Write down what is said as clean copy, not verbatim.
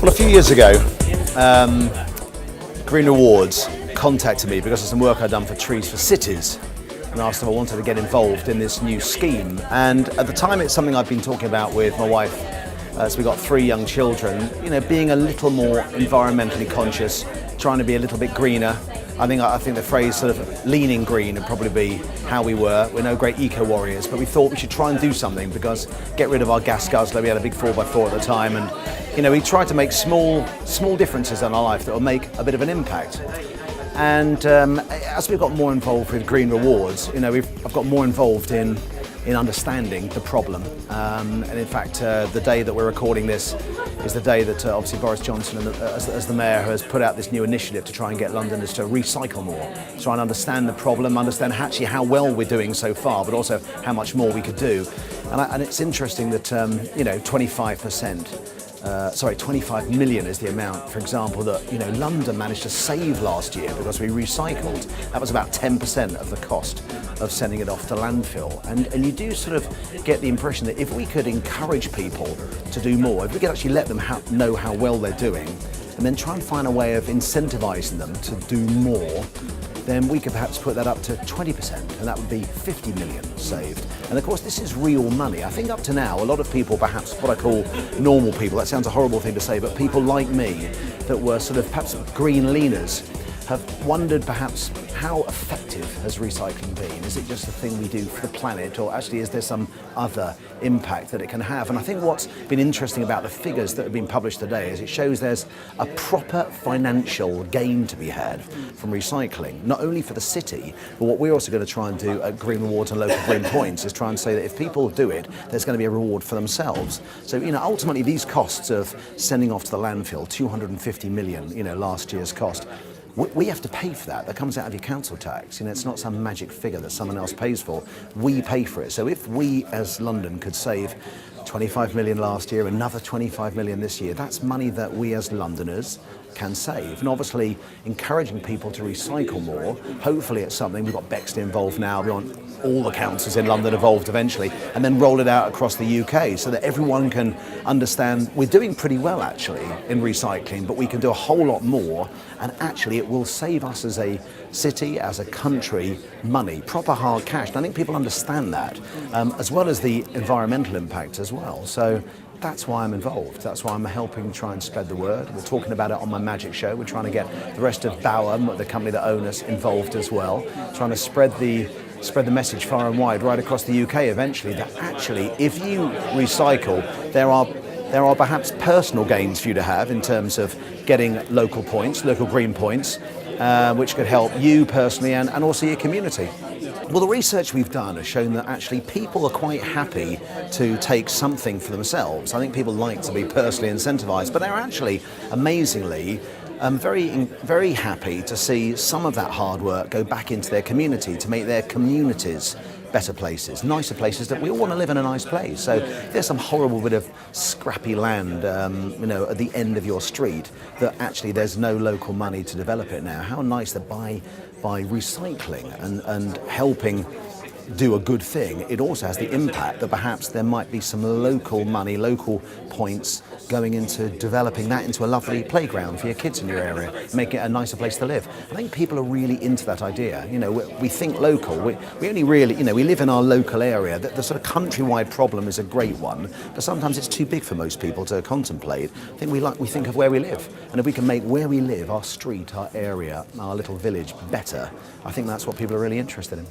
Well, a few years ago, Green Rewards contacted me because of some work I'd done for Trees for Cities and asked if I wanted to get involved in this new scheme. And at the time, it's something I've been talking about with my wife. So we've got 3 young children, being a little more environmentally conscious, trying to be a little bit greener. I think the phrase sort of leaning green would probably be how we were. We're no great eco-warriors, but we thought we should try and do something because get rid of our gas guzzler. We had a big 4x4 at the time, and we tried to make small differences in our life that will make a bit of an impact. And as we've got more involved with Green Rewards, I've got more involved in understanding the problem. And in fact, the day that we're recording this is the day that obviously Boris Johnson, as the Mayor, has put out this new initiative to try and get Londoners to recycle more, try and understand the problem, understand actually how well we're doing so far, but also how much more we could do. And it's interesting that 25 million is the amount, for example, that London managed to save last year because we recycled. That was about 10% of the cost of sending it off to landfill. And you do sort of get the impression that if we could encourage people to do more, if we could actually let them know how well they're doing, and then try and find a way of incentivizing them to do more, then we could perhaps put that up to 20%, and that would be 50 million saved. And of course, this is real money. I think up to now, a lot of people, perhaps what I call normal people, that sounds a horrible thing to say, but people like me that were sort of perhaps green leaners, have wondered perhaps how effective has recycling been? Is it just a thing we do for the planet, or actually is there some other impact that it can have? And I think what's been interesting about the figures that have been published today is it shows there's a proper financial gain to be had from recycling, not only for the city, but what we're also going to try and do at Green Rewards and local green points is try and say that if people do it, there's going to be a reward for themselves. So, ultimately these costs of sending off to the landfill, 250 million, last year's cost, we have to pay for that. That comes out of your council tax. It's not some magic figure that someone else pays for. We pay for it. So if we as London could save 25 million last year, another 25 million this year, that's money that we as Londoners can save. And obviously encouraging people to recycle more, hopefully it's something, we've got Bexley involved now, we want all the councils in London involved eventually, and then roll it out across the UK so that everyone can understand we're doing pretty well actually in recycling, but we can do a whole lot more, and actually it will save us as a city, as a country, money, proper hard cash. And I think people understand that, as well as the environmental impact as well. So that's why I'm involved. That's why I'm helping try and spread the word. We're talking about it on my magic show. We're trying to get the rest of Boroughs, the company that own us, involved as well, trying to spread the message far and wide right across the UK eventually, that actually if you recycle, there are perhaps personal gains for you to have in terms of getting local points, local green points, which could help you personally and also your community. Well, the research we've done has shown that actually people are quite happy to take something for themselves. I think people like to be personally incentivized, but they're actually, amazingly, very happy to see some of that hard work go back into their community to make their communities better places, nicer places, that we all want to live in a nice place. So if there's some horrible bit of scrappy land, at the end of your street, that actually there's no local money to develop it now. How nice that by recycling and helping do a good thing, it also has the impact that perhaps there might be some local money, local points going into developing that into a lovely playground for your kids in your area, making it a nicer place to live. I think people are really into that idea. We think local. We only really, we live in our local area. The sort of countrywide problem is a great one, but sometimes it's too big for most people to contemplate. I think we think of where we live, and if we can make where we live, our street, our area, our little village better, I think that's what people are really interested in.